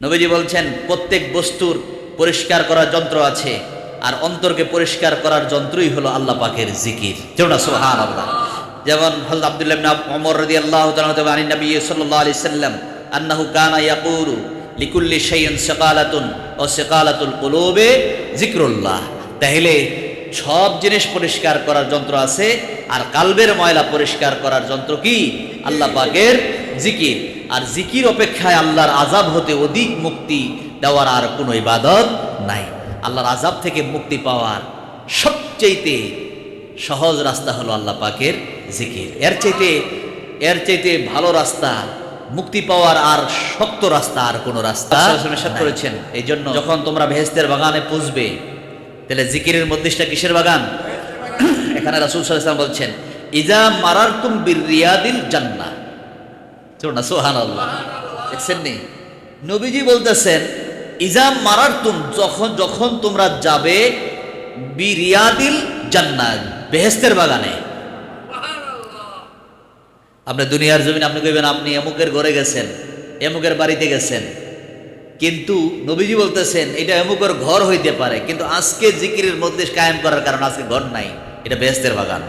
নবীজি বলছেন প্রত্যেক বস্তুর পরিষ্কার করার যন্ত্র আছে, আর অন্তরকে পরিষ্কার করার যন্ত্রই হলো আল্লাহ পাকের জিকির। যেমন সুবহানাল্লাহ। যেমন হযরত আব্দুল্লাহ ইবনে ওমর রাদিয়াল্লাহু তাআলা আন নবী সাল্লাল্লাহু আলাইহি সাল্লাম আন্নাহু কানা ইয়াকুলু লিকুল্লি শাইইন সিকালাতুন ওয়া সিকালাতুল কুলুবে যিকরুল্লাহ। তাহলে সব জিনিস পরিষ্কার করার যন্ত্র আছে, আর কালবের ময়লা পরিষ্কার করার যন্ত্র কি? আল্লাহ পাকের জিকির। আর জিকির অপেক্ষায় আল্লাহর আযাব হতে অধিক মুক্তি দেওয়ার আর কোনো ইবাদত নাই। আল্লাহর আযাব থেকে মুক্তি পাওয়ার সবচেয়ে সহজ রাস্তা হলো আল্লাহ পাকের জিকির। এর চাইতে ভালো রাস্তা, মুক্তি পাওয়ার আর শক্ত রাস্তা আর কোনো রাস্তা করেছেন। এই জন্য যখন তোমরা বেহেশতের বাগানে পুষবে, তাহলে জিকিরের মধ্যে কিসের বাগান? এখানে রাসূল সাল্লাল্লাহু আলাইহি ওয়াসাল্লাম বলছেন, ইজা মারারতুম বিরিয়াদিল জান্নাহ। সুবহানাল্লাহ। দেখছেন নি, নবীজি বলতেছেন ইজা মারারতুম, যখন তোমরা যাবে বিরিয়াদিল জান্নাহ, বেহেশতের বাগানে। আপনি দুনিয়ার জমিন আপনি কইবেন আপনি এমুকের ঘরে গেছেন, এমুকের বাড়িতে গেছেন, কিন্তু নবীজি বলতেছেন এটা এমুকের ঘর হইতে পারে, কিন্তু আজকে জিকিরের মধ্যে কায়েম করার কারণে আজকে ঘর নাই, এটা বেহেশতের বাগান।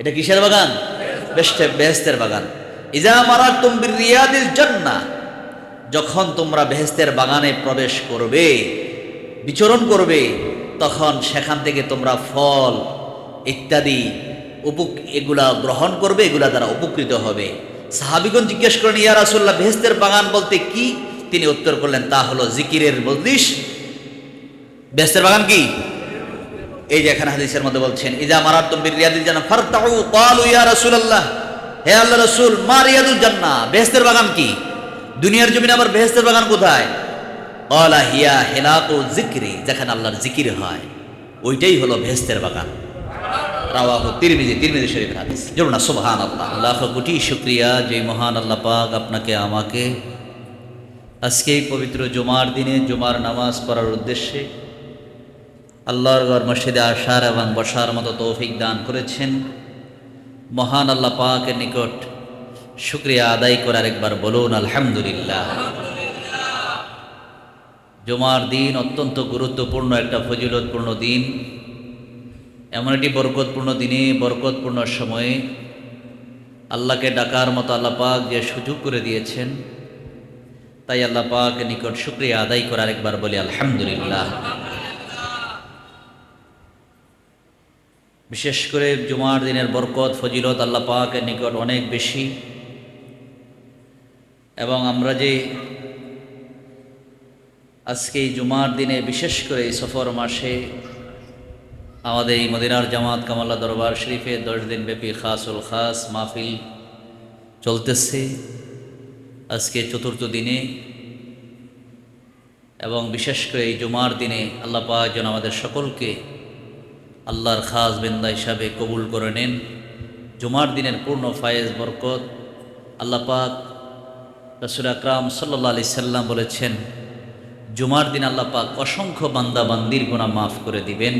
এটা কিসের বাগান? বেহেশতের বাগান। ইজা মারারতুম বিরিয়াদিল জান্নাহ, যখন তোমরা বেহেশতের বাগানে প্রবেশ করবে, বিচরণ করবে, তখন সেখান থেকে তোমরা ফল ইত্যাদি এগুলা গ্রহণ করবে, এগুলা দ্বারা উপকৃত হবে। সাহাবীগণ জিজ্ঞেস করেন, ইয়া রাসূলুল্লাহ, বেহেশতের বাগান বলতে কি? তিনি উত্তর করলেন, তা হলো জিকিরের মজলিস। বেহেশতের বাগান কি? এই যে এখানে হাদিসের মধ্যে বলছেন, ইজা মারারতুম বিরিয়াদিল জান্নাহ ফারতাউ, ক্বালু ইয়া রাসূলুল্লাহ, হে আল্লাহর রাসূল, মা রিয়াদুল জান্নাহ, বেহেশতের বাগান কি? দুনিয়ার জমিনে আবার বেহেশতের বাগান কোথায়? ক্বালা হিয়া হিলাকু যিকরি, যেখানে আল্লাহর জিকির হয় ওইটাই হলো বেহেশতের বাগান। রাওয়াহু তিরমিজি শরীফের হাদিস। জরুন না সুবহানাল্লাহ। লাখ কোটি শুকরিয়া যে মহান আল্লাহ পাক আপনাকে আমাকে আজকে এই পবিত্র জুমার দিনে জুমার নামাজ পড়ার উদ্দেশ্যে আল্লাহর ঘর মসজিদে আসার এবং বসার মতো তৌফিক দান করেছেন। মহান আল্লাহ পাকের নিকট শুকরিয়া আদায় করার একবার বলুন আলহামদুলিল্লাহ। জুমার দিন অত্যন্ত গুরুত্বপূর্ণ একটা ফজিলতপূর্ণ দিন। এমন একটি বরকতপূর্ণ দিনে, বরকতপূর্ণ সময়ে আল্লাহকে ডাকার মতো আল্লাহ পাক যে সুযোগ করে দিয়েছেন, তাই আল্লাহ পাকের নিকট শুকরিয়া আদায় করার একবার বলি আলহামদুলিল্লাহ। বিশেষ করে জুমার দিনের বরকত ফজিলত আল্লাহ পাকের নিকট অনেক বেশি, এবং আমরা যে আজকে এই জুমার দিনে বিশেষ করে এই সফর মাসে আমাদের এই মদিনার জামাত কামাল্লা দরবার শরীফে 10 দিন ব্যাপী খাসুল খাস মাহফিল চলতেছে আজকে চতুর্থ দিনে, এবং বিশেষ করে এই জুমার দিনে আল্লাহ পাক যেন আমাদের সকলকে আল্লাহর খাস বান্দা হিসাবে কবুল করে নেন। জুমার দিনের পূর্ণ ফায়েজ বরকত আল্লাহ পাক, রাসূল আকরাম সাল্লাল্লাহু আলাইহি সাল্লাম বলেছেন, জুমার দিন আল্লাহ পাক অসংখ্য বান্দা বান্দির গুনাহ মাফ করে দিবেন।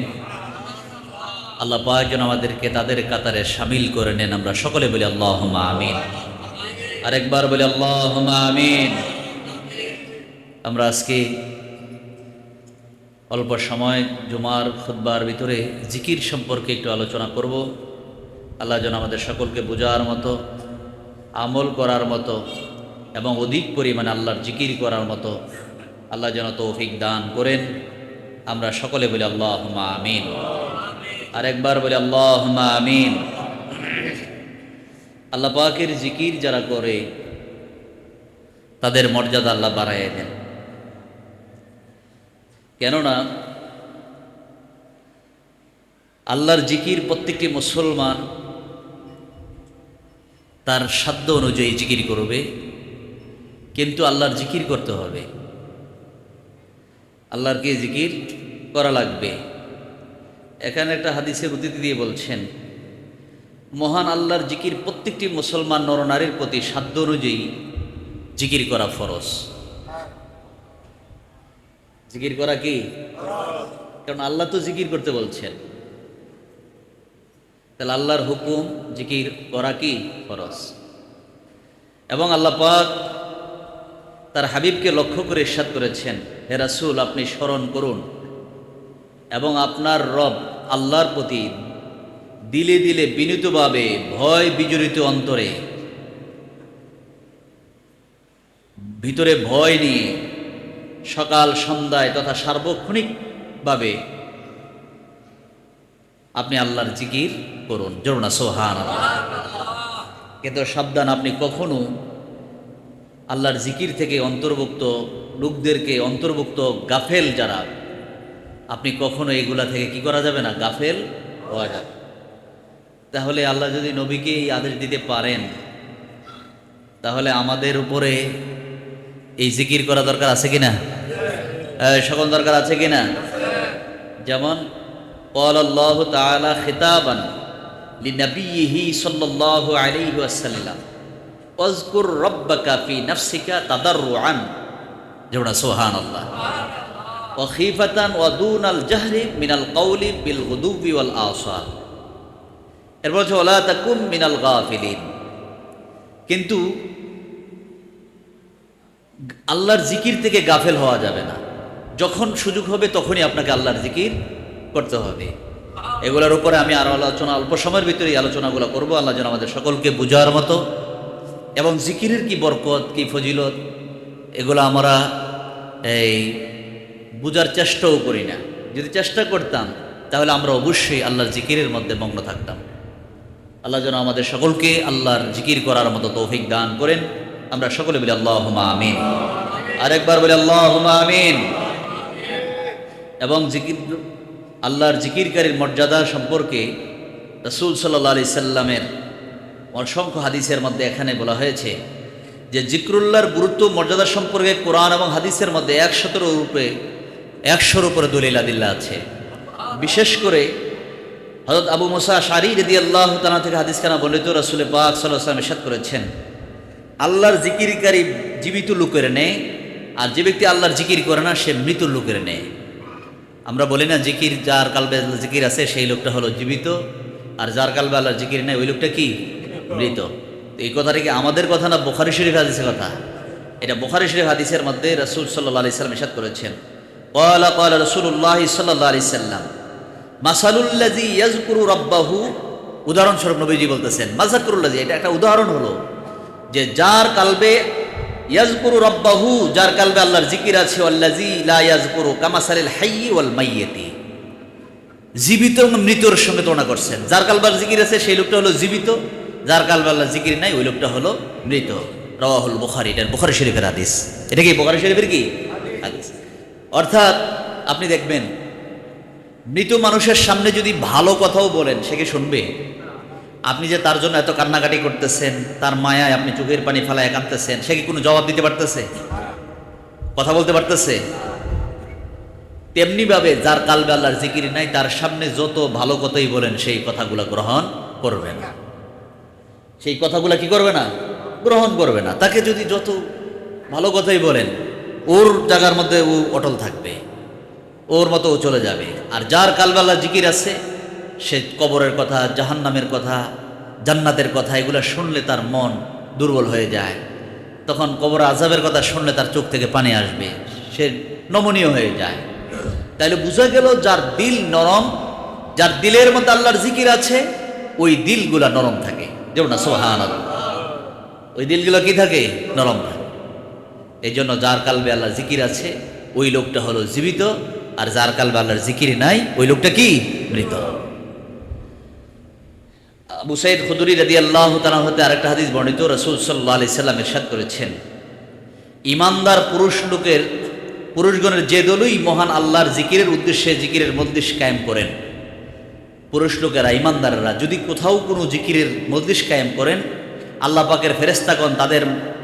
আল্লাহ পাক যেন আমাদেরকে তাদের কাতারে শামিল করে নেন। আমরা সকলে বলি আল্লাহুম্মা আমিন। আরেকবার বলি আল্লাহুম্মা আমিন। আমরা আজকে অল্প সময় জুমার খুতবার ভিতরে জিকির সম্পর্কে একটু আলোচনা করব। আল্লাহ যেন আমাদের সকলকে বোঝার মতো, আমল করার মতো এবং অধিক পরিমাণে আল্লাহর জিকির করার মতো আল্লাহ যেন তৌফিক দান করেন। আমরা সকলে বলি আল্লাহুম্মা আমিন। আরেকবার বলি আল্লাহুম্মা আমিন। আল্লাহ পাকের জিকির যারা করে তাদের মর্যাদা আল্লাহ বাড়াইয়া দেন। কেননা আল্লাহর জিকির প্রত্যেকটি মুসলমান তার সাধ্য অনুযায়ী জিকির করবে, কিন্তু আল্লাহর জিকির করতে হবে, আল্লাহরকে জিকির করা লাগবে। এখানে একটা হাদিসের উদ্ধৃতি দিয়ে বলছেন, মহান আল্লাহর জিকির প্রত্যেকটি মুসলমান নরনারীর প্রতি সাধ্য অনুযায়ী জিকির করা ফরজ। জিকির করা কি? কারণ আল্লাহ তো জিকির করতে বলছেন, তাহলে আল্লাহর হুকুম জিকির করা কি? ফরজ। এবং আল্লাহ পাক তার হাবিবকে লক্ষ্য করে ইরশাদ করেছেন, হে রাসূল, আপনি স্মরণ করুন এবং আপনার রব আল্লাহর প্রতি দিলে দিলে বিনীতভাবে ভয় বিজড়িত অন্তরে ভিতরে ভয় নিয়ে সকাল সন্ধ্যায় তথা সার্বক্ষণিকভাবে আপনি আল্লাহর জিকির করুন। জোর না সুবহানাল্লাহ। কিন্তু সাবধান, আপনি কখনো আল্লাহর জিকির থেকে অন্তর্ভুক্ত লোকদেরকে, অন্তর্ভুক্ত গাফেল যারা, আপনি কখনো এগুলা থেকে কি করা যাবে না, গাফেল হওয়া যাবে। তাহলে আল্লাহ যদি নবীকে এই আদেশ দিতে পারেন, তাহলে আমাদের উপরে এই জিকির করা দরকার আছে কিনা? সকল দরকার আছে কিনা? যেমন قال الله تعالى خطابا لنبيه صلى الله عليه وسلم واذكر ربك في نفسك تضرعا جوڑا سبحان الله وخيفة ودون الجهر من القول بالغدو والآصال এরপর ওয়ালা তাকুন মিনাল গাফিলিন। কিন্তু আল্লাহর জিকির থেকে গাফেল হওয়া যাবে না। যখন সুযোগ হবে তখনই আপনাকে আল্লাহর জিকির করতে হবে। এগুলোর উপরে আমি আরো আলোচনা, অল্প সময়ের ভিতরে আলোচনাগুলো করব। আল্লাহ যেন আমাদের সকলকে বুঝার মতো, এবং জিকিরের কি বরকত, কি ফজিলত, এগুলো আমরা এই বুঝার চেষ্টাও করি না। যদি চেষ্টা করতাম তাহলে আমরা অবশ্যই আল্লাহর জিকিরের মধ্যে মগ্ন থাকতাম। আল্লাহ যেন আমাদের সকলকে আল্লাহর জিকির করার মতো তৌফিক দান করেন। আমরা সকলে বলি আল্লাহুম্মা আমিন। আরেকবার বলি আল্লাহুম্মা আমিন। এবং জিকির, আল্লাহর জিকিরকারীর মর্যাদা সম্পর্কে রাসূল সাল্লাল্লাহু আলাইহি সাল্লামের অসংখ্য হাদিসের মধ্যে এখানে বলা হয়েছে যে জিকরুল্লাহর গুরুত্ব মর্যাদা সম্পর্কে কোরআন এবং হাদিসের মধ্যে 100-র উপরে দলিল আদিল্লাহ আছে। বিশেষ করে হযরত আবু মুসা আশআরী রাদিয়াল্লাহু তাআলা থেকে হাদিস খানা বর্ণিত, রাসূল পাক সাল্লাল্লাহু আলাইহি ওয়াসাল্লাম ইরশাদ করেছেন, আল্লাহর জিকিরকারী জীবিত লোকের নেয়, আর যে ব্যক্তি আল্লাহর জিকির করে না সে মৃত লোকের নেয়। আমরা বলি না জিকির, যার কালবে আল্লাহর জিকির আছে সেই লোকটা হলো জীবিত, আর যার কালবে আল্লাহর জিকির নেই ওই লোকটা কি, মৃত। তো এই কথাটা কি আমাদের কথা না বুখারী শরীফ হাদিসের কথা? এটা বুখারী শরীফ হাদিসের মধ্যে রাসূল সাল্লাল্লাহু আলাইহি সাল্লাম ইরশাদ করেছেন, ক্বালা ক্বালা রাসূলুল্লাহ সাল্লাল্লাহু আলাইহি সাল্লাম মাসালুল্লাযী ইয়াযকুরু রাব্বাহু, উদাহরণস্বরূপ নবীজি বলতেছেন মাযাকুরুল্লাযী, এটা একটা উদাহরণ হলো যে যার কালবে ইয়াযকুরু রাব্বাহু, যার কালবে আল্লাহর জিকির আছে, ওয়াল্লাযী লা ইয়াযকুরু কামাসালিল হাইয়্যি ওয়াল মাইয়্যিতি, জীবিত এবং মৃতর সঙ্গে তুলনা করছেন। যার কালবে আল্লাহর জিকির আছে সেই লোকটা হলো জীবিত, যার কালবে আল্লাহর জিকির নাই ওই লোকটা হলো মৃত। রাওয়াহুল বুখারী, এটা বুখারী শরীফের হাদিস। এটা কি বুখারী শরীফের কি হাদিস? অর্থাৎ আপনি দেখবেন মৃত মানুষের সামনে যদি ভালো কথাও বলেন সে কি শুনবে? আপনি যে তার জন্য এত কান্নাকাটি করতেছেন, তার মায়ায় আপনি চোখের পানি ফেলায় কাঁদতেছেন, সে কি কোনো জবাব দিতে পারতেছে? কথা বলতে পারতেছে? তেমনিভাবে যার কালবে আল্লাহর জিকির নাই তার সামনে যত ভালো কথাই বলেন সেই কথাগুলো গ্রহণ করবে না। সেই কথাগুলো কি করবে না? গ্রহণ করবে না। তাকে যদি যত ভালো কথাই বলেন ওর জায়গার মধ্যে ও অটল থাকবে, ওর মতো ও চলে যাবে। আর যার কালবে আল্লাহর জিকির আছে সে কবরের কথা, জাহান্নামের কথা, জান্নাতের কথা এগুলো শুনলে তার মন দুর্বল হয়ে যায়। তখন কবর আযাবের কথা শুনলে তার চোখ থেকে পানি আসবে, সে নমনীয় হয়ে যায়। তাইলে বোঝা গেল যার দিল নরম, যার দিলের মধ্যে আল্লাহর জিকির আছে ওই দিলগুলা নরম থাকে। যেমন না সুবহানাল্লাহ, ওই দিলগুলো কি থাকে? নরম থাকে। এই জন্য যার কালবে আল্লাহর জিকির আছে ওই লোকটা হলো জীবিত, আর যার কালবে আল্লাহর জিকির নাই ওই লোকটা কি? মৃত। আবু সাঈদ খুদরি রাদিয়াল্লাহু তাআলা হতে আরেকটা হাদিস বর্ণিত, রাসূল সাল্লাল্লাহু আলাইহি সাল্লাম ইরশাদ করেছেন, ঈমানদার পুরুষগণের যে দলই মহান আল্লাহর জিকিরের উদ্দেশ্যে জিকিরের মজলিস কায়েম করেন, পুরুষ লোকেরা, ঈমানদাররা যদি কোথাও কোনো জিকিরের মজলিস কায়েম করেন, আল্লাহ পাকের ফেরেশতাগণ তাদের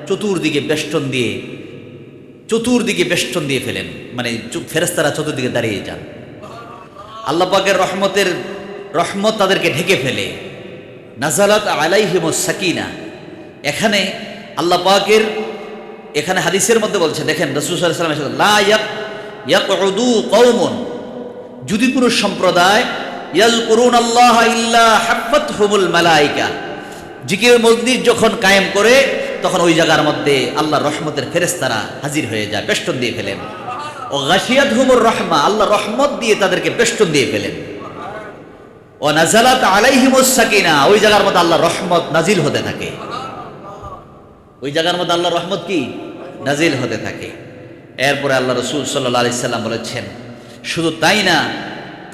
চতুর্দিকে বেষ্টন দিয়ে ফেলেন, মানে ফেরেশতারা চতুর্দিকে দাঁড়িয়ে যান। আল্লাহ পাকের রহমত তাদেরকে ঢেকে ফেলে। নাজালাত আলাইহিমুস সাকিনা, এখানে আল্লাহ পাকের এখানে হাদিসের মধ্যে বলছে, দেখেন রাসূল সাল্লাল্লাহু আলাইহি ওয়াসাল্লাম, লা ইয়াকউদু কওমুন, যদি কোনো সম্প্রদায় ইয়াযকুরুনাল্লাহা ইল্লা হাফাতহুমুল মালায়েকা, জিকিরের মজলিস যখন কায়েম করে তখন ওই জায়গার মধ্যে আল্লাহর রহমতের ফেরেশতারা হাজির হয়ে যায়, বেষ্টন দিয়ে ফেলেন। ও গাশিয়াতহুমুর রাহমা, আল্লাহ রহমত দিয়ে তাদেরকে বেষ্টন দিয়ে ফেলেন। ও নাযালাত আলাইহিমুস সাকিনা, ওই জায়গার মধ্যে আল্লাহর রহমত নাজিল হতে থাকে। ওই জায়গার মধ্যে আল্লাহর রহমত কি নাজিল হতে থাকে। এরপরে আল্লাহ রাসূল সাল্লাল্লাহু আলাইহি সাল্লাম বলেছেন, শুধু তাই না,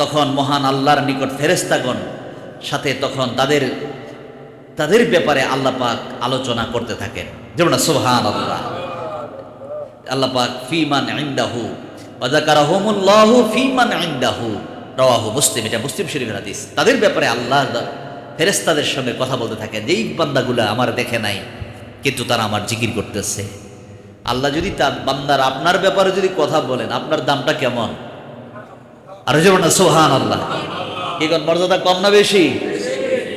তখন মহান আল্লাহর নিকট ফেরেশতাগণ সাথে তখন তাদের ব্যাপারে আল্লাহ পাক আলোচনা করতে থাকেন। যেমন সুবহানাল্লাহ, আল্লাহ পাক ফিমান ইনদাহু ওয়া যাকারাহুমুল্লাহু ফিমান ইনদাহু, রাওয়াহু মুসলিম, এটা মুসলিম শরীফের হাদিস। তাদের ব্যাপারে আল্লাহ ফেরেশতাদের সঙ্গে কথা বলতে থাকে, যেই বান্দাগুলো আমার দেখে নাই কিন্তু তারা আমার জিকির করতেছে। আল্লাহ যদি তার বান্দার আপনার ব্যাপারে যদি কথা বলেন, আপনার দামটা কেমন? আর যেমন সুবহানাল্লাহ, কি কোন মর্যাদা কম না বেশি?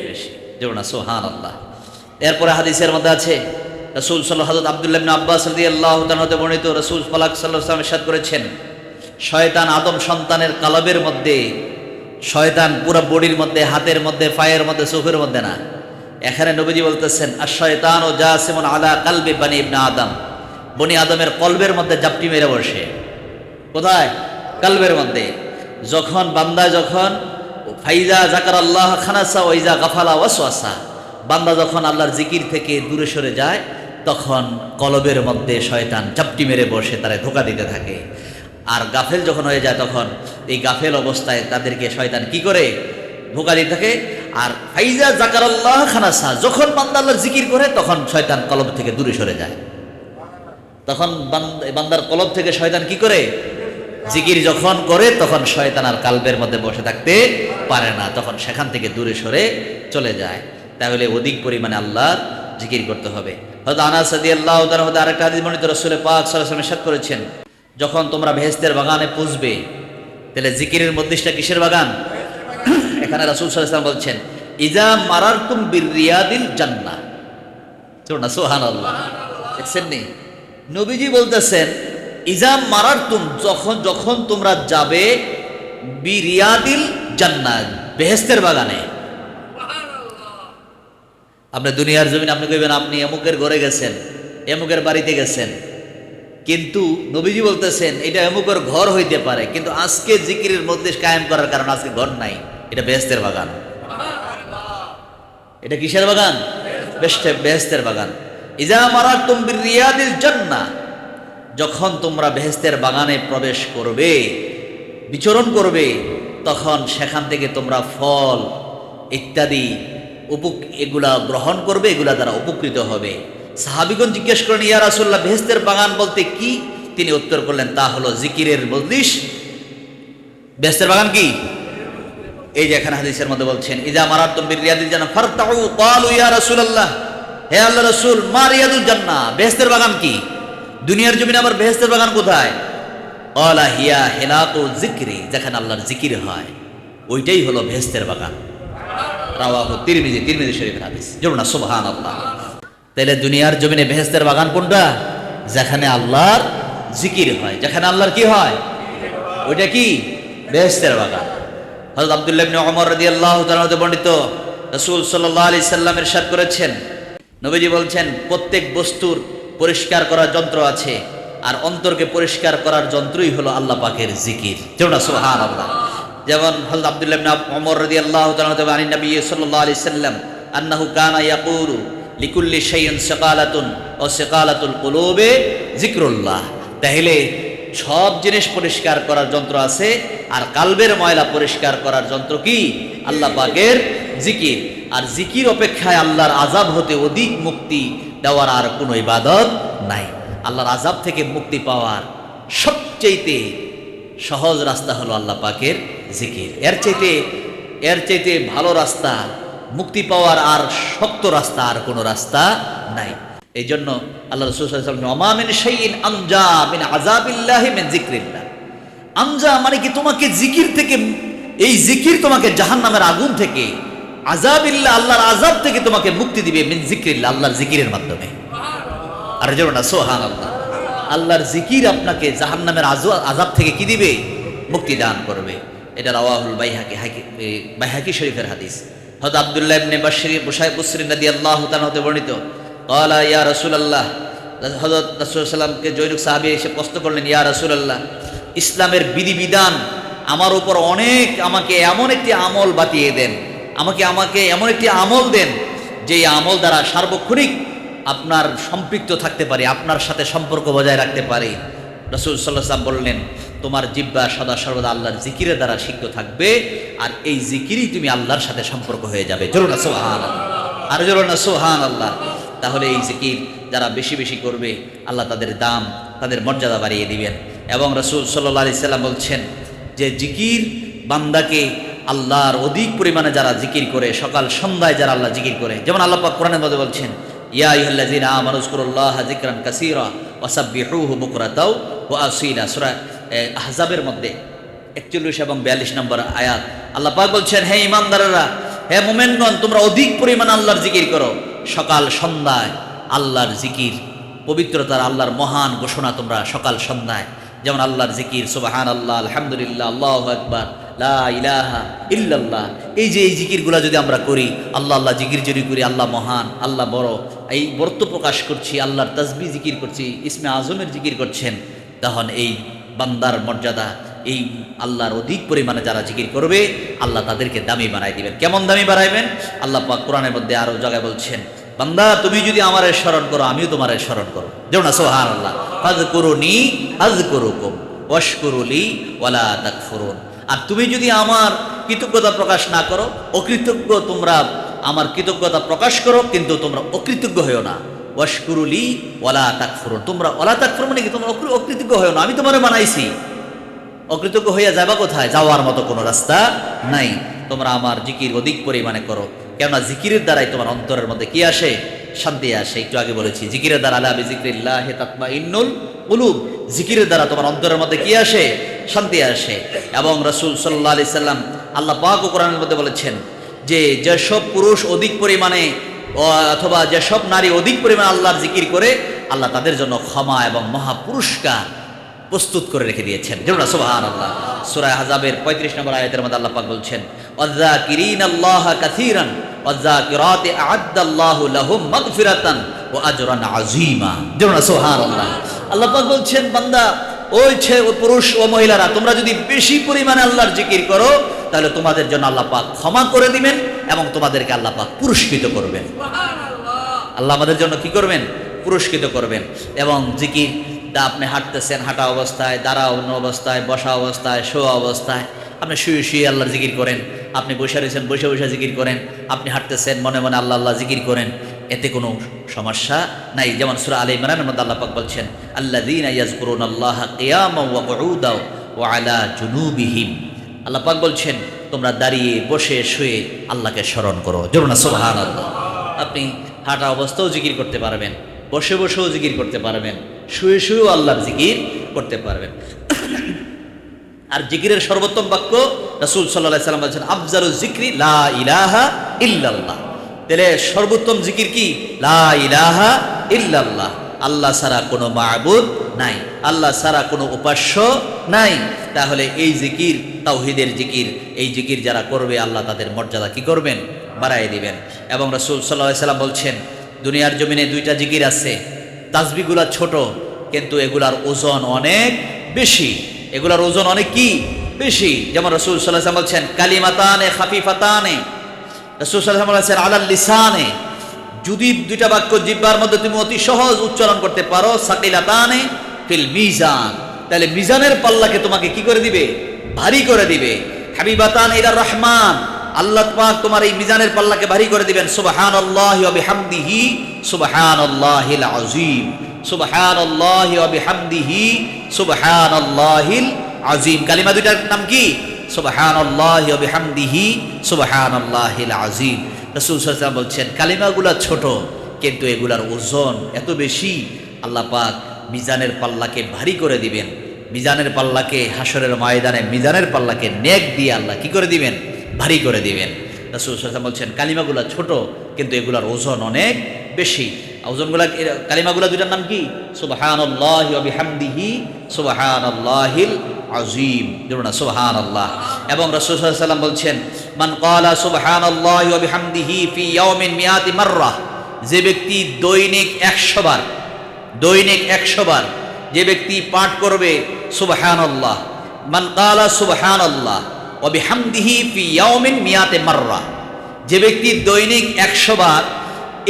বেশি। যেমন সুবহানাল্লাহ। এরপরে হাদিসের মধ্যে আছে, রাসূল সাল্লাল্লাহু আলাইহি ওয়াসাল্লাম আব্দুল্লাহ ইবনে আব্বাস রাদিয়াল্লাহু তাআলা হতে বর্ণিত, রাসূল পাক সাল্লাল্লাহু আলাইহি ওয়াসাল্লাম ইরশাদ করেছেন, শয়তান আদম সন্তানের কালবের মধ্যে, শয়তান পুরো বডির মধ্যে, হাতের মধ্যে, পায়ের মধ্যে, চোখের মধ্যে না। এখানে নবীজি বলতেছেন, আশ-শায়তানু জাসিমুন আলা কালবি বানি ইবনে আদম, বনি আদমের কলবের মধ্যে জাপটি মেরে বসে। কোথায়? কলবের মধ্যে। যখন বান্দা যখন ফাইজা যাকারাল্লাহ খানাসা ওয়া ইজা গাফালা ওয়াসওয়াসা, বান্দা যখন আল্লাহর জিকির থেকে দূরে সরে যায়, তখন কলবের মধ্যে শয়তান জাপটি মেরে বসে তারে ধোঁকা দিতে থাকে। আর গাফেল যখন হয়ে যায়, তখন এই গাফেল অবস্থায় তাদেরকে শয়তান কি করে? ধোঁকা দিতে থাকে। আর ফাইজা যাকারাল্লাহ খানাসা, যখন বান্দা আল্লাহর জিকির করে, তখন শয়তান কলব থেকে দূরে সরে যায়। তখন বান্দার কলব থেকে শয়তান কি করে? জিকির যখন করে, তখন শয়তান আর কালবের মধ্যে বসে থাকতে পারে না, তখন সেখান থেকে দূরে সরে চলে যায়। তাহলে অধিক পরিমাণে আল্লাহর জিকির করতে হবে। হযরত আনাস রাদিয়াল্লাহু তাআলা হতে আরেকটা হাদিস বর্ণিত, রাসূল পাক সাল্লাল্লাহু আলাইহি ওয়াসাল্লাম ইরশাদ করেছেন, যখন তোমরা বেহেশতের বাগানে পৌঁছবে, তাহলে জিকিরের মধ্যেটা কিসের বাগান? এখানে রাসূল সাল্লাল্লাহু আলাইহি ওয়াসাল্লাম বলছেন, ইজা মারারতুম বিরিয়াদিল জান্নাহ। সুবহানাল্লাহ, দেখছেন নি? নবীজি বলতেছেন, ইজা মারারতুম, যখন তোমরা যাবে বিরিয়াদিল জান্নাত, বেহেশতের বাগানে। আপনি দুনিয়ার জমিনে আপনি কইবেন আপনি এমুকের ঘরে গেছেন, এমুকের বাড়িতে গেছেন, কিন্তু নবীজি বলতেছেন এটা এমুকের ঘর হইতে পারে, কিন্তু আজকে জিকিরের মধ্যে কায়েম করার কারণে আজকে ঘর নাই, এটা বেহেশতের বাগান। এটা কিসের বাগান? বেহেশতের বাগান। ইজা মারারতুম বিরিয়াদিল জান্নাহ, যখন তোমরা বেহেশতের বাগানে প্রবেশ করবে, বিচরণ করবে, তখন সেখান থেকে তোমরা ফল ইত্যাদি এগুলা গ্রহণ করবে, এগুলা দ্বারা উপকৃত হবে। সাহাবীগণ জিজ্ঞেস করেন, ইয়া রাসূলুল্লাহ, বেহেশতের বাগান বলতে কি? তিনি উত্তর করলেন, তা হলো জিকিরের মজলিস। বেহেশতের বাগান কি? এই যে এখানে হাদিসের মধ্যে বলছেন, ইজা মারারতুম বিরিয়াদিল জান্নাহ ফারতাউ, ক্বালু ইয়া রাসূলুল্লাহ, হে আল্লাহর রাসূল, মা রিয়াদুল জান্নাহ, বেহেশতের বাগান কি? দুনিয়ার জমিনে আবার বেহেশতের বাগান কোথায়? ক্বালা হিয়া হিলাকু যিকরি, যেখানে আল্লাহর জিকির হয়, ওইটাই হলো বেহেশতের বাগান। রাওয়াহু তিরমিজি শরীফের হাদিস। জোরে না সুবহানাল্লাহ। তাহলে দুনিয়ার জমিনে বেহেশতের বাগান কোনটা? যেখানে আল্লাহর জিকির হয়, যেখানে আল্লাহর কি হয়, ওইটা কি? বেহেশতের বাগান। হযরত আব্দুল্লাহ ইবনে ওমর রাদিয়াল্লাহু তাআলা হতে বর্ণিত, রাসূল সাল্লাল্লাহু আলাইহি সাল্লাম ইরশাদ করেছেন, নবীজি বলছেন, প্রত্যেক বস্তুর পরিষ্কার করার যন্ত্র আছে, আর অন্তরকে পরিষ্কার করার যন্ত্রই হলো আল্লাহ পাকের জিকির। যেমন সুবহানাল্লাহ। যেমন হযরত আব্দুল্লাহ ইবনে ওমর রাদিয়াল্লাহু তাআলা হতে আনি নবী সাল্লাল্লাহু আলাইহি সাল্লাম আন্নাহু কানা ইয়াকুলু লিকুল্লি শাইইন সিকালাতুন ওয়া সিকালাতুল কুলুবি যিকরুল্লাহ। তাহলে সব জিনিস পরিষ্কার করার যন্ত্র আছে, আর কালবের ময়লা পরিষ্কার করার যন্ত্র কি? আল্লাহ পাকের জিকির। আর জিকির অপেক্ষায় আল্লাহর আযাব হতে অধিক মুক্তি দেওয়ার আর কোনো ইবাদত নাই। আল্লাহর আযাব থেকে মুক্তি পাওয়ার সবচেয়ে সহজ রাস্তা হলো আল্লাহ পাকের জিকির। এর চাইতে ভালো রাস্তা, মুক্তি পাওয়ার আর শক্ত রাস্তা আর কোনো রাস্তা নাই। এই জন্য আল্লাহ রাসূল সাল্লাল্লাহু আলাইহি ওয়াসাল্লাম, ওয়া মা মিন শাইইন আমজা মিন আযাবিল্লাহি মিন যিকরিল্লাহ। আমজা মানে কি? তোমাকে জিকির থেকে, এই জিকির তোমাকে জাহান্নামের আগুন থেকে, আযাবিল্লাহ আল্লাহর আযাব থেকে তোমাকে মুক্তি দিবে, মিন যিকরিল্লাহ আল্লাহর জিকিরের মাধ্যমে। আর যেমন সুবহানাল্লাহ, আল্লাহর জিকির আপনাকে জাহান্নামের আযাব থেকে কি দিবে? মুক্তি দান করবে। এটা রাওয়াহুল বাইহাকি শরীফের হাদিস। হযরত আব্দুল্লাহ ইবনে বুশাইর রাদিয়াল্লাহু তাআলা হতে বর্ণিত, ক্বালা ইয়া রাসূলুল্লাহ, হযরত রাসূল সাল্লাল্লাহু জনৈক সাহাবী এসে প্রশ্ন করলেন, ইয়া রাসূলুল্লাহ, ইসলামের বিধিবিধান আমার উপর আমাকে এমন একটি আমল বাতিয়ে দেন, আমাকে এমন একটি আমল দেন যে আমল দ্বারা সার্বক্ষণিক আপনার সম্পৃক্ত থাকতে পারি, আপনার সাথে সম্পর্ক বজায় রাখতে পারি। রাসূল সাল্লাল্লাহু আলাইহি ওয়াসাল্লাম বললেন, তোমার জিহ্বা সদা সর্বদা আল্লাহর জিকিরের দ্বারা সিক্ত থাকবে, আর এই জিকিরই তুমি আল্লাহর সাথে সম্পর্ক হয়ে যাবে। জোরে না সুবহানাল্লাহ, আর জোরে না সুবহানাল্লাহ। তাহলে এই জিকির যারা বেশি বেশি করবে, আল্লাহ তাদের দাম, তাদের মর্যাদা বাড়িয়ে দিবেন। এবং রাসূল সাল্লাল্লাহু আলাইহি সাল্লাম বলছেন যে জিকির বান্দাকে আল্লাহর অধিক পরিমাণে যারা জিকির করে, সকাল সন্ধ্যায় যারা আল্লাহ জিকির করে, যেমন আল্লাহ পাক কোরআনের মধ্যে বলছেন, ইয়া আইয়ুহাল্লাযীনা আমানু যকুরুল্লাহা যিকরান কাসীরা ওয়াসাব্বিহুহু বুকরাতাও ওয়া আসীলা। সূরা আহজাবের মধ্যে 41 এবং 42 নম্বর আয়াত আল্লাহ পাক বলছেন, হে ঈমানদারেরা, হে মুমিনগণ, তোমরা অধিক পরিমাণে আল্লাহর জিকির করো, সকাল সন্ধ্যায় আল্লাহর জিকির, পবিত্রতার আল্লাহর মহান ঘোষণা তোমরা সকাল সন্ধ্যায়, যেমন আল্লাহর জিকির সুবহানাল্লাহ, আলহামদুলিল্লাহ, আল্লাহু আকবার, লা ইলাহা ইল্লাল্লাহ। এই যে এই জিকিরগুলো যদি আমরা করি, আল্লাহ আল্লাহ জিকির যদি করি, আল্লাহ মহান, আল্লাহ বড়, এই বর্ত প্রকাশ করছি, আল্লাহর তাসবিহ জিকির করছি, ইসমে আজমের জিকির করছেন, তখন এই বান্দার মর্যাদা, এই আল্লাহর অধিক পরিমাণে যারা জিকির করবে, আল্লাহ তাদেরকে দামি বানাই দিবেন। কেমন দামি বানাইবেন? আল্লাহ পাক কোরআনের মধ্যে আরো জায়গায় বলছেন, বান্দা তুমি যদি আমারে স্মরণ করো, আমিও তোমারে স্মরণ করো। যেমন সুবহানাল্লাহ, ফাযকুরুনি আযকুরুকুম ওয়াশকুরুলি ওয়ালা তাকফুরুন। আর তুমি যদি আমার কৃতজ্ঞতা প্রকাশ না করো, অকৃতজ্ঞ, তোমরা আমার কৃতজ্ঞতা প্রকাশ করো কিন্তু তোমরা অকৃতজ্ঞ হয়েও না। ওয়াশকুরুলি ওয়ালা তাকফুরুন, তোমরা ওয়ালা তাকফুরুন মানে কি, তোমরা অকৃতজ্ঞ হয়েও না, আমি তোমারে বানাইছি। অকৃতজ্ঞ হইয়া যাবা কোথায়? যাওয়ার মতো কোনো রাস্তা নাই। তোমরা আমার জিকির অধিক পরিমাণে করো, কেননা জিকিরের দ্বারাই তোমার অন্তরের মধ্যে কি আসে? শান্তি আসে। একটু আগে বলেছি, জিকিরের দ্বারা আলা বিযিকরিল্লাহি তাতমাইন্নুল কুলুব, জিকিরের দ্বারা তোমার অন্তরের মধ্যে কি আসে? শান্তি আসে। এবং রাসূল সাল্লাল্লাহু আলাইহি সাল্লাম, আল্লাহ পাক কোরআনের মধ্যে বলেছেন যে যেসব পুরুষ অধিক পরিমাণে অথবা যেসব নারী অধিক পরিমাণে আল্লাহর জিকির করে, আল্লাহ তাদের জন্য ক্ষমা এবং মহা পুরস্কার প্রস্তুত করে রেখে দিয়েছেন। যেমন সুবহানাল্লাহ, সূরা আহজাবের 35 নম্বর আয়াতের মধ্যে আল্লাহ পাক বলছেন, ওয়াযাকিরিনাল্লাহা কাসীরান ওয়াযাকিরাতি আ'আদ্দাল্লাহু লাহুম মাগফিরাতান ওয়া আজরান আযীমা। যেমন সুবহানাল্লাহ, আল্লাহ পাক বলছেন, বান্দা, ওই পুরুষ ও মহিলারা, তোমরা যদি বেশি পরিমাণে আল্লাহর জিকির করো, তাহলে তোমাদের জন্য আল্লাহ পাক ক্ষমা করে দিবেন এবং তোমাদেরকে আল্লাহ পাক পুরস্কৃত করবেন। আল্লাহ আমাদের জন্য কি করবেন? পুরস্কৃত করবেন। এবং জিকির আপনি হাঁটতেছেন, হাঁটা অবস্থায়, দাঁড়ানো অবস্থায়, বসা অবস্থায়, শোয়া অবস্থায়, আপনি শুয়ে শুয়ে আল্লাহর জিকির করেন, আপনি বসে রয়েছেন, বসে বসে জিকির করেন, আপনি হাঁটতেছেন, মনে মনে আল্লাহ আল্লাহ জিকির করেন, এতে কোনো সমস্যা নাই। যেমন সূরা আলে ইমরানের মধ্যে আল্লাহ পাক বলছেন, আল্লাযীনা ইয়াযকুরুনাল্লাহা কিয়ামান ওয়া কুউদাও ওয়া আলা জুনুবিহিম। আল্লাহ পাক বলছেন, তোমরা দাঁড়িয়ে, বসে, শুয়ে আল্লাহকে স্মরণ করো। জোরে না সুবহানাল্লাহ। আপনি হাঁটা অবস্থাও জিকির করতে পারবেন, বসে বসেও জিকির করতে পারবেন, শুয়ে শুয়েও আল্লাহর জিকির করতে পারবেন। আর জিকিরের সর্বোত্তম বাক্য রাসূল সাল্লাল্লাহু আলাইহি সাল্লাম বলেছেন, আফজালুজ যিকরি লা ইলাহা ইল্লাল্লাহ। তাহলে সর্বোত্তম জিকির কি? লা ইলাহা ইল্লাল্লাহ। আল্লাহ ছাড়া কোনো মাবুদ নাই, আল্লাহ ছাড়া কোনো উপাস্য নাই। তাহলে এই জিকির তাওহীদের জিকির, এই জিকির যারা করবে, আল্লাহ তাদের মর্যাদা কি করবেন? বাড়ায় দিবেন। এবং রাসূল সাল্লাল্লাহু আলাইহি সাল্লাম বলছেন, দুনিয়ার জমিনে দুইটা জিকির আছে, তাসবিহগুলা ছোট, কিন্তু এগুলার ওজন অনেক বেশি। এগুলার ওজন অনেক কি? বেশি। যেমন রাসূল সাল্লাল্লাহু আলাইহি ওয়াসাল্লাম বলছেন, কালিমাতানে খাফিফাতানে, রাসূল সাল্লাল্লাহু আলাইহি ওয়াসাল্লাম বলেছেন, আলাল লিসানে, যদি দুইটা বাক্য জিহ্বার মধ্যে তুমি অতি সহজ উচ্চারণ করতে পারো, সাকিলাতানে ফিল মিজান, তাহলে মিজানের পাল্লাকে তোমাকে কি করে দিবে? ভারী করে দিবে। হাবিবাতান ইলার রহমান, আল্লাহ পাক তোমার এই মিজানের পাল্লাকে ভারী করে দিবেন। সুবহানাল্লাহি ওয়া বিহামদিহি সুবহানাল্লাহিল আযীম, সুবহানাল্লাহি ওয়া বিহামদিহি সুবহানাল্লাহিল আযীম। কালিমা দুইটার নাম কি? সুবহানাল্লাহি ওয়া বিহামদিহি সুবহানাল্লাহিল আযীম। রাসূল সাল্লাল্লাহু আলাইহি ওয়াসাল্লাম বলছেন, কালিমাগুলা ছোট, কিন্তু এগুলার ওজন এত বেশি, আল্লাহ পাক মিজানের পাল্লাকে ভারী করে দিবেন। মিজানের পাল্লাকে, হাসরের ময়দানে মিজানের পাল্লাকে নেক দিয়ে আল্লাহ কি করে দিবেন? ভারী করে দিবেন। রাসূল সাল্লাল্লাহু আলাইহি ওয়াসাল্লাম বলছেন, কালিমাগুলা ছোট, কিন্তু এগুলার ওজন অনেক বেশি। ওজনগুলা, কালিমাগুলা দুইটার নাম কি? সুবহানাল্লাহি ওয়া বিহামদিহি সুবহানাল্লাহিল আযীম। যেমন সুবহানাল্লাহ। এবং রাসূল সাল্লাল্লাহু আলাইহি ওয়াসাল্লাম বলছেন, মান ক্বালা সুবহানাল্লাহি ওয়া বিহামদিহি ফি ইয়াউমিন মিয়াতি মাররা যে ব্যক্তি দৈনিক 100 বার যে ব্যক্তি পাঠ করবে সুবহানাল্লাহ, মান ক্বালা সুবহানাল্লাহ ওয়া বিহামদিহি ফি ইয়াউমিন মিয়াতে মাররা, যে ব্যক্তি দৈনিক 100 বার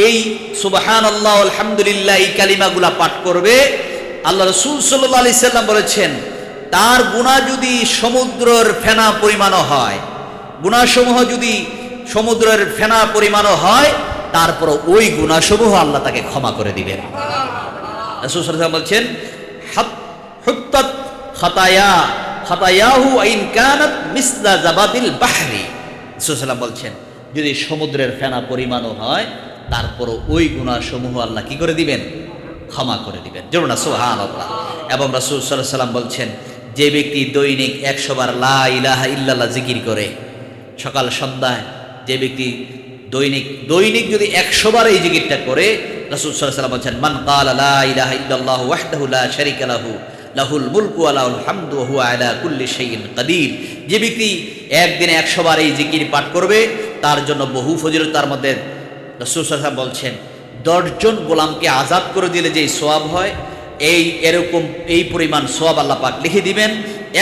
এই সুবহানাল্লাহ আলহামদুলিল্লাহ এই কালিমাগুলা পাঠ করবে, আল্লাহ রাসূল সাল্লাল্লাহু আলাইহি সাল্লাম বলেছেন তার গুনাহ যদি সমুদ্রের ফেনা পরিমাণও হয়, গুনাহসমূহ যদি সমুদ্রের ফেনা পরিমাণও হয়, তারপর ওই গুনাহসমূহ আল্লাহ তাকে ক্ষমা করে দিবেন। রাসূল সাল্লাল্লাহু আলাইহি ওয়াসাল্লাম বলছেন হুত্তাত খাতায়াহু ইন কানাত মিসলা জাবাদিল বাহরি। রাসূল সাল্লাল্লাহু আলাইহি ওয়াসাল্লাম বলছেন যদি সমুদ্রের ফেনা পরিমাণও হয়, তারপর ওই গুনাহসমূহ আল্লাহ কি করে দিবেন? ক্ষমা করে দিবেন। জরুর না সুবহানাল্লাহ। এবং রাসূল সাল্লাল্লাহু আলাইহি ওয়াসাল্লাম বলছেন যে ব্যক্তি দৈনিক 100 বার লা ইলাহা ইল্লাল্লাহ জিকির করে সকাল সন্ধ্যায়, যে ব্যক্তি দৈনিক যদি 100 বার এই জিকিরটা করে, রাসূল সাল্লাল্লাহু আলাইহি ওয়াসাল্লাম বলছেন মান ক্বালা লা ইলাহা ইল্লাল্লাহু ওয়াহদাহু লা শারীকা লাহু লাহুল মুলকু ওয়া লাহুল হামদু ওয়া হুয়া আলা কুল্লি শাইইন কাদির, যে ব্যক্তি একদিনে 100 বার এই জিকির পাঠ করবে তার জন্য বহু ফজিলত। তার মধ্যে রাসূল সাল্লাল্লাহু আলাইহি ওয়াসাল্লাম বলছেন 10 জন গোলামকে আজাদ করে দিলে যেই সওয়াব হয়, এই পরিমাণ সওয়াব আল্লাহ পাক লিখে দিবেন।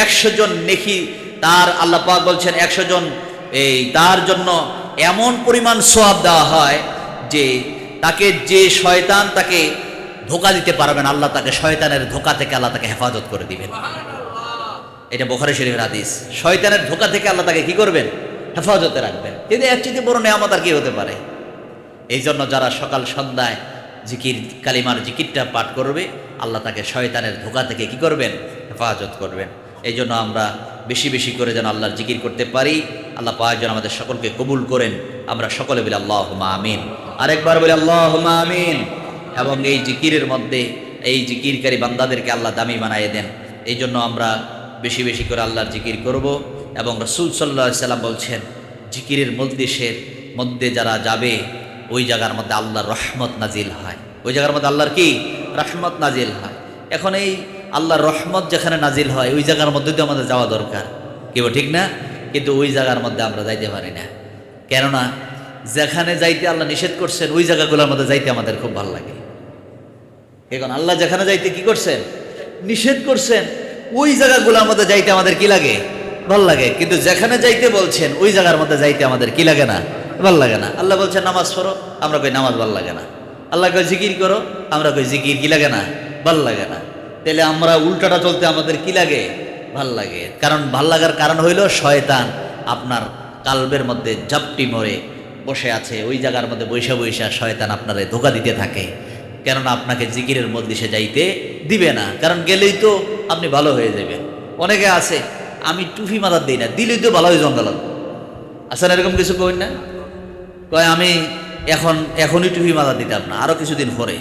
100 জন নেকি তার আল্লাহ পাক বলছেন 100 জন তার জন্য এমন পরিমাণ সওয়াব দেওয়া হয় যে তাকে যে শয়তান তাকে ধোঁকা দিতে পারবেন, আল্লাহ তাকে শয়তানের ধোঁকা থেকে আল্লাহ তাকে হেফাজত করে দিবেন। এটা বুখারী শরীফের হাদিস। শয়তানের ধোঁকা থেকে আল্লাহ তাকে কি করবেন? হেফাজতে রাখবেন। কিন্তু এর চেয়ে বড় নেয়ামত আর কি হতে পারে? এই জন্য যারা সকাল সন্ধ্যায় কালিমার জিকিরটা পাঠ করবে, আল্লাহ তাকে শয়তানের ধোঁকা থেকে কি করবেন? হেফাজত করবেন। এই জন্য আমরা বেশি বেশি করে যেন আল্লাহর জিকির করতে পারি। আল্লাহ পাক যেন আমাদের সকলকে কবুল করেন। আমরা সকলে বলি আল্লাহুম্মা আমিন। আরেকবার বলি আল্লাহুম্মা আমিন। এবং এই জিকিরের মধ্যে এই জিকিরকারী বান্দাদেরকে আল্লাহ দামি বানায় দেন। এই জন্য আমরা বেশি বেশি করে আল্লাহর জিকির করব। এবং রাসূল সাল্লাল্লাহু আলাইহি সাল্লাম বলছেন জিকিরের মজলিসের মধ্যে যারা যাবে ওই জায়গার মধ্যে আল্লাহর রহমত নাজিল হয়। ওই জায়গার মধ্যে আল্লাহর কি? রহমত নাজিল হয়। এখন এই আল্লাহর রহমত যেখানে নাজিল হয় ওই জায়গার মধ্যে তো আমাদের যাওয়া দরকার, কেউ ঠিক না? কিন্তু ওই জায়গার মধ্যে আমরা যাইতে পারি না। কেননা যেখানে যাইতে আল্লাহ নিষেধ করছেন ওই জায়গাগুলোর মধ্যে যাইতে আমাদের খুব ভালো লাগে। এখন আল্লাহ যেখানে যাইতে কি করছেন? নিষেধ করছেন। ওই জায়গাগুলোর মধ্যে যাইতে আমাদের কি লাগে? ভাল লাগে। কিন্তু যেখানে যাইতে বলছেন ওই জায়গার মধ্যে যাইতে আমাদের কি লাগে না? ভাল লাগে না। আল্লাহ বলছেন নামাজ পড়ো, আমরা কই নামাজ ভাল লাগে না। আল্লাহ কই জিকির করো, আমরা কই জিকির কি লাগে না? ভাল লাগে না। তাহলে আমরা উল্টাটা চলতে আমাদের কি লাগে? ভাল লাগে। কারণ ভাল লাগার কারণ হইল শয়তান আপনার কালবের মধ্যে ঝাপটি মরে বসে আছে। ওই জায়গার মধ্যে বৈশা বৈশা শয়তান আপনারে ধোঁকা দিতে থাকে। কেননা আপনাকে জিকিরের মজলিসে যাইতে দিবে না। কারণ গেলেই তো আপনি ভালো হয়ে যাবেন। অনেকে আছে আমি টুপি মাথা দিই না, দিলেই তো ভালো হয়ে জঙ্গল আসেন, এরকম কিছু কই না? কয় আমি এখনই টুপি মাথা দিতাম না, আরো কিছুদিন পরে,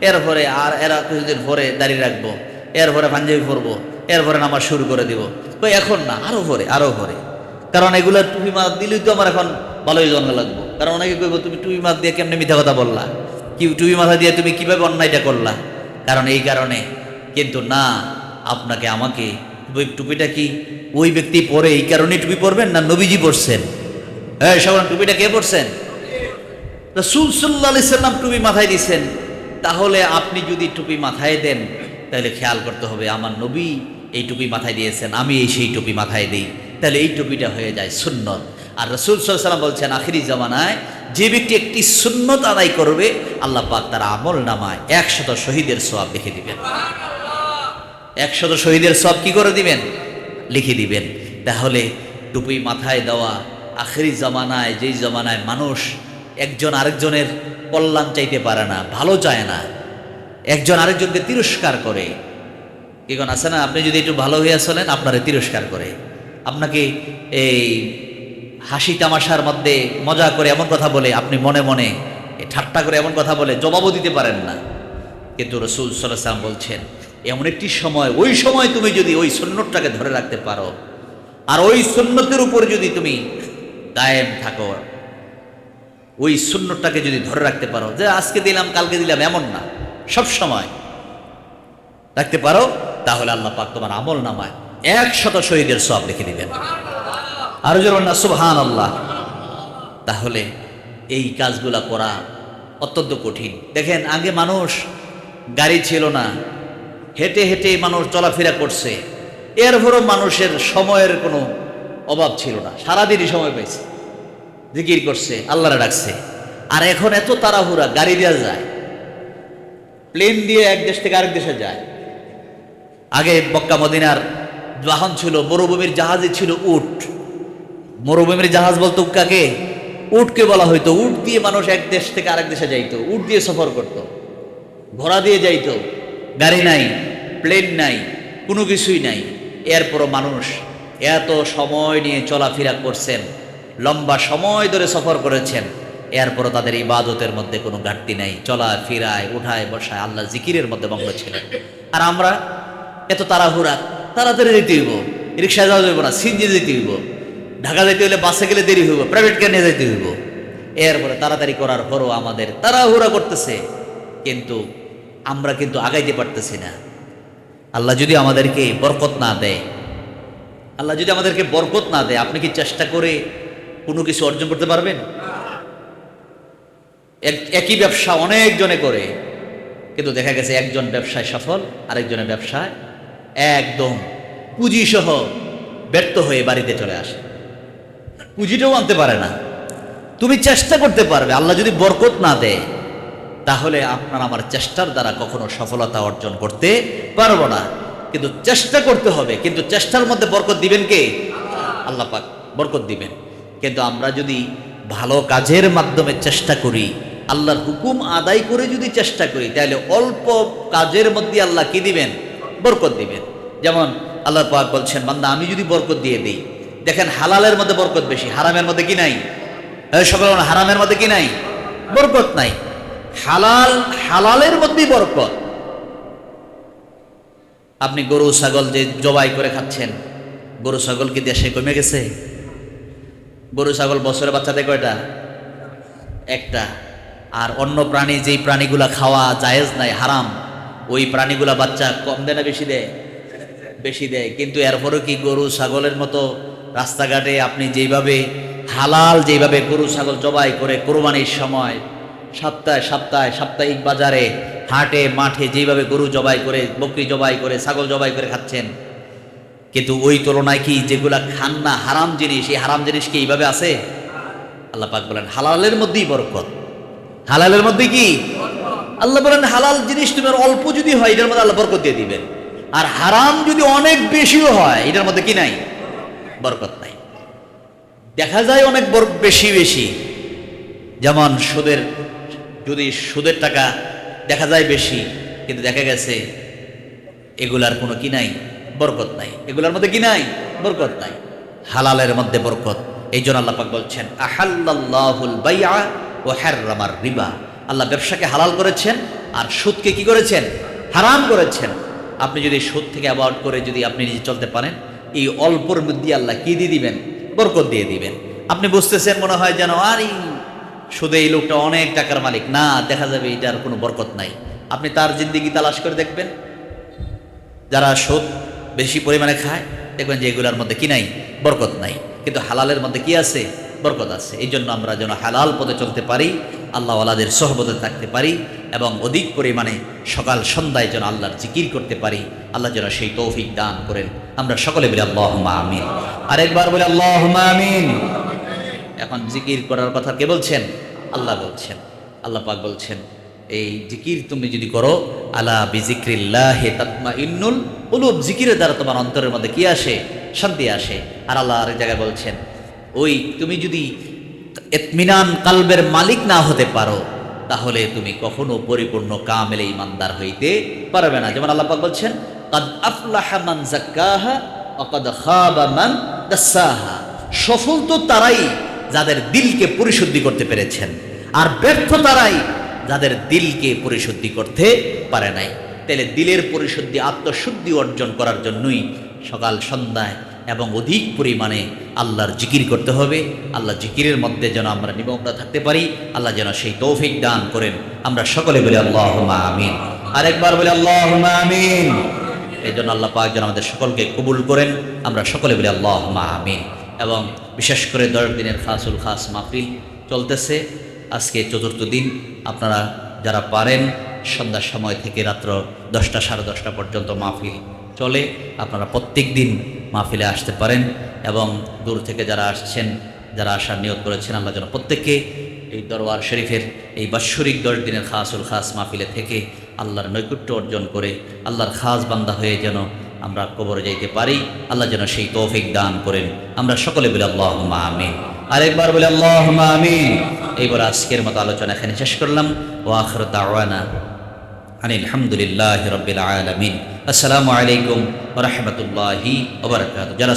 এরপরে আর এরা কিছুদিন পরে দাঁড়িয়ে রাখবো, এরপরে পাঞ্জাবি পরবো, এরপরে নামাজ শুরু করে দিব। কই এখন না, আরো পরে। কারণ এগুলো টুপি মাথা দিলেই তো আমার এখন ভালোই জন্ম লাগবো। কারণ অনেকে কইব তুমি টুপি মাথা দিয়ে কেমনে মিথ্যা কথা বললা, কি টুপি মাথা দিয়ে তুমি কিভাবে অন্যায়টা করলা? কারণ এই কারণে। কিন্তু না, আপনাকে আমাকে টুপিটা কি ওই ব্যক্তি পরে এই কারণে টুপি পরবেন না নবীজি পরছেন? হ্যাঁ, সবাই টুপিটা কে পরছেন? রাসূল সাল্লাল্লাহু আলাইহি সাল্লাম টুপি মাথায় দিয়েছেন। তাহলে আপনি যদি টুপি মাথায় দেন তাহলে খেয়াল করতে হবে আমার নবী এই টুপি মাথায় দিয়েছেন, আমি সেই টুপি মাথায় দিই, তাহলে এই টুপিটা হয়ে যায় সুন্নত। আর রাসূল সাল্লাল্লাহু আলাইহি সাল্লাম বলছেন আখিরি জামানায় যে ব্যক্তি একটি সুন্নত আদায় করবে আল্লাহ পাক তার আমল নামায় 100 শহীদের সওয়াব লিখে দিবেন। 100 শহীদের সওয়াব কি করে দিবেন? লিখে দিবেন। তাহলে টুপি মাথায় দেওয়া আখিরি জামানায়, যেই জামানায় মানুষ একজন আরেকজনের কল্যাণ চাইতে পারে না, ভালো চায় না, একজন আরেকজনকে তিরস্কার করে। কি কোন আছে না? আপনি যদি একটু ভালো হইয়া চলেন আপনারে তিরস্কার করে, আপনাকে এই হাসি তামাশার মধ্যে মজা করে এমন কথা বলে, আপনি মনে মনে ঠাট্টা করে এমন কথা বলে জবাবও দিতে পারেন না। কিন্তু রাসূল সাল্লাল্লাহু আলাইহি ওয়াসাল্লাম বলছেন এমন একটি সময়, ওই সময় তুমি যদি ওই সুন্নতটাকে ধরে রাখতে পারো আর ওই সুন্নতের উপর যদি তুমি কায়েম থাকো, ওই সুন্নতটাকে যদি ধরে রাখতে পারো, যে আজকে দিলাম কালকে দিলাম এমন না, সব সময় রাখতে পারো, তাহলে আল্লাহ পাক তোমার আমল নামায় 100 শহীদের সওয়াব লিখে দিবেন। আরো জোরে না সুবহানাল্লাহ। তাহলে এই কাজগুলা করা অত্যন্ত কঠিন। দেখেন আগে মানুষ গাড়ি ছিল না, হেঁটে হেঁটে মানুষ চলাফেরা করছে, এরপরও মানুষের সময়ের কোনো অভাব ছিল না, সারাদিনই সময় পাইছে, জিকির করছে, আল্লাহরে ডাকছে। আর এখন এত তাড়াহুড়া, গাড়ি দেওয়া যায়, প্লেন দিয়ে এক দেশ থেকে আরেক দেশে যায়। আগে মক্কা মদিনার বাহন ছিল, মরুভূমির জাহাজই ছিল উট। মরুভূমির জাহাজ বলতো কাকে? উটকে বলা হইতো। উট দিয়ে মানুষ এক দেশ থেকে আরেক দেশে যাইতো, উট দিয়ে সফর করত, ঘোড়া দিয়ে যাইতো। গাড়ি নাই, প্লেন নাই, কোনো কিছুই নাই। এরপরও মানুষ এত সময় নিয়ে চলাফেরা করছেন, লম্বা সময় ধরে সফর করেছেন, এরপরও তাদের ইবাদতের মধ্যে কোনো ঘাটতি নাই। চলা ফিরায়, উঠায় বসায় আল্লাহ জিকিরের মধ্যে মগ্ন ছিলেন। আর আমরা এত তাড়াহুড়া, তাড়াতাড়ি যেতে হইব, রিক্সায় যাওয়া যাইব না, সিনজি যেতে হইব, ঢাকা যেতে হলে বাসে গেলে দেরি হইব, প্রাইভেট কার নিয়ে যেতে হইব। এরপরে তাড়াতাড়ি করার পরও আমাদের তাড়াহুড়া করতেছে, কিন্তু আমরা কিন্তু আগাইতে পারতেছি না। আল্লাহ যদি আমাদেরকে বরকত না দেয়, আল্লাহ যদি আমাদেরকে বরকত না দেয়, আপনি কি চেষ্টা করে কোনো কিছু অর্জন করতে পারবেন? একই ব্যবসা অনেকজনে করে, কিন্তু দেখা গেছে একজন ব্যবসায় সফল, আরেকজনের ব্যবসায় একদম পুঁজি সহ ব্যর্থ হয়ে বাড়িতে চলে আসে, পুঁজিটাও আনতে পারে না। তুমি চেষ্টা করতে পারবে, আল্লাহ যদি বরকত না দেয় তাহলে আপনার আমার চেষ্টার দ্বারা কখনো সফলতা অর্জন করতে পারবো না। কিন্তু চেষ্টা করতে হবে, কিন্তু চেষ্টার মধ্যে বরকত দিবেন কে? আল্লাহ পাক বরকত দিবেন। কিন্তু আমরা যদি ভালো কাজের মাধ্যমে চেষ্টা করি, আল্লাহর হুকুম আদায় করে যদি চেষ্টা করি, তাহলে অল্প কাজের মধ্যে আল্লাহ কি দিবেন? বরকত দিবেন। যেমন আল্লাহ পাক বলছেন, বান্দা আমি যদি বরকত দিয়ে দিই, দেখেন হালালের মধ্যে বরকত বেশি, হারামের মধ্যে কি নাই? সকল হারামের মধ্যে কি নাই? বরকত নাই। হালালের মধ্যেই বরকত। আপনি গরু ছাগল যে জবাই করে খাচ্ছেন, গরু ছাগল কি দেশে কমে গেছে? গরু ছাগল বছরে বাচ্চা দেয় কয়টা? একটা। আর অন্য প্রাণী, যেই প্রাণীগুলা খাওয়া জায়েজ নাই, হারাম, ওই প্রাণীগুলা বাচ্চা কম দেয় না বেশি দেয়? বেশি দেয়। কিন্তু এরপরও কি গরু ছাগলের মতো রাস্তাঘাটে আপনি যেইভাবে হালাল, যেইভাবে গরু ছাগল জবাই করে কোরবানির সময় সাপ্তাহিক বাজারে, হাটে, মাঠে যেইভাবে গরু জবাই করে, বকরি জবাই করে, ছাগল জবাই করে খাচ্ছেন, কিন্তু ওই তুলনায় কি যেগুলা খান না হারাম জিনিস, এই হারাম জিনিস কি এইভাবে আছে? আল্লাহ পাক বলেন হালালের মধ্যেই বরকত। হালালের মধ্যে কি? আল্লাহ বলেন হালাল জিনিস তোমার অল্প যদি হয়, এটার মধ্যে আল্লাহ বরকত দিয়ে দিবেন। আর হারাম যদি অনেক বেশিও হয়, এটার মধ্যে কি নাই? বরকত নাই। দেখা যায় অনেক বেশি বেশি, যেমন সুদের টাকা দেখা যায় বেশি, কিন্তু দেখা গেছে এগুলার কোনো কি নাই? বরকত নাই। এগুলার মধ্যে কি নাই? বরকত নাই। হালালের মধ্যে বরকত। এই জন্য আল্লাহ পাক বলছেন আহাল্লাল্লাহুল বাইআ ওয়া হাররামার রিবা। আল্লাহ ব্যবসাকে হালাল করেছেন আর সুদকে কি করেছেন? হারাম করেছেন। আপনি যদি সুদ থেকে অ্যাভয়েড করে যদি আপনি নিজে চলতে পারেন, এই অল্পর মধ্যে আল্লাহ কি দিয়ে দিবেন? বরকত দিয়ে দিবেন। আপনি বুঝতেছেন মনে হয় যেন আর এই সুদে এই লোকটা অনেক টাকার মালিক, না, দেখা যাবে এটার কোনো বরকত নাই। আপনি তার জিন্দেগি তালাশ করে দেখবেন, যারা সুদ বেশি পরিমাণে খায়, দেখবেন যে এগুলোর মধ্যে কি নাই? বরকত নাই। কিন্তু হালালের মধ্যে কি আছে? বরকত আছে। এই জন্য আমরা যেন হালাল পথে চলতে পারি, আল্লাহ ওয়ালাদের সহবতে থাকতে পারি, এবং অধিক পরিমাণে সকাল সন্ধ্যায় যেন আল্লাহর জিকির করতে পারি। আল্লাহ যেন সেই তৌফিক দান করেন। আমরা সকলে বলি আল্লাহুম্মা আমিন। আরেকবার বলি আল্লাহুম্মা আমিন। এখন জিকির করার কথা কে বলছেন? আল্লাহ বলছেন। আল্লাহ পাক বলছেন এই জিকির তুমি যদি করো, আলা বিজিক্রিল্লাহি তাতমাইন্নুল কুলুব, জিকিরের দ্বারা তোমার অন্তরের মধ্যে কি আসে? শান্তি আসে। আর আল্লাহ আরেক জায়গায় বলছেন, ওই তুমি যদি ইতমিনান কালবের মালিক না হতে পারো, তাহলে তুমি কখনো পরিপূর্ণ কামেলে ইমানদার হইতে পারবে না। যেমন আল্লাহ পাক বলছেন, কাদ আফলাহা মান যাক্কাহা ওয়া কাদ খাবা মান দাসাহা। সফল তো তারাই যাদের দিলকে পরিশুদ্ধি করতে পেরেছেন, আর ব্যর্থ তারাই যাদের দিলকে পরিশুদ্ধি করতে পারে নাই। তাহলে দিলের পরিশুদ্ধি, আত্মশুদ্ধি অর্জন করার জন্যই সকাল সন্ধ্যায় এবং অধিক পরিমাণে আল্লাহর জিকির করতে হবে। আল্লাহ জিকিরের মধ্যে যেন আমরা নিমগ্ন থাকতে পারি, আল্লাহ যেন সেই তৌফিক দান করেন। আমরা সকলে বলি আল্লাহুম্মা আমিন। আরেকবার বলি আল্লাহুম্মা আমিন। এই জন্য আল্লাহ পাক যেন আমাদের সকলকে কবুল করেন। আমরা সকলে বলি আল্লাহুম্মা আমিন। এবং বিশেষ করে 10 দিনের খাসুল খাস মাহফিল চলতেছে, আজকে চতুর্থ দিন। আপনারা যারা পারেন সন্ধ্যার সময় থেকে রাত্র 10টা সাড়ে 10টা পর্যন্ত মাহফিল চলে। আপনারা প্রত্যেক দিন মাহফিলে আসতে পারেন এবং দূর থেকে যারা আসছেন, যারা আসার নিয়ত করেছেন, আল্লাহ যেন প্রত্যেককে এই দরবার শরীফের এই বাৎসরিক 10 দিনের খাসুল খাস মাহফিলে থেকে আল্লাহর নৈকট্য অর্জন করে আল্লাহর খাস বান্দা হয়ে যেন আমরা কবরে যাইতে পারি। আল্লাহ যেন সেই তৌফিক দান করেন। আমরা সকলে বলি আল্লাহুম্মা আমিন। আরেকবার বলি আল্লাহুম্মা আমিন। এইবার আজকের মতো আলোচনা এখানে শেষ করলাম। ওয়া আখিরু দাওয়ানা আনিল হামদুলিল্লাহি রাব্বিল আলামিন। আসসালামু আলাইকুম ওয়া রাহমাতুল্লাহি ওয়া বারাকাতুহু। যারা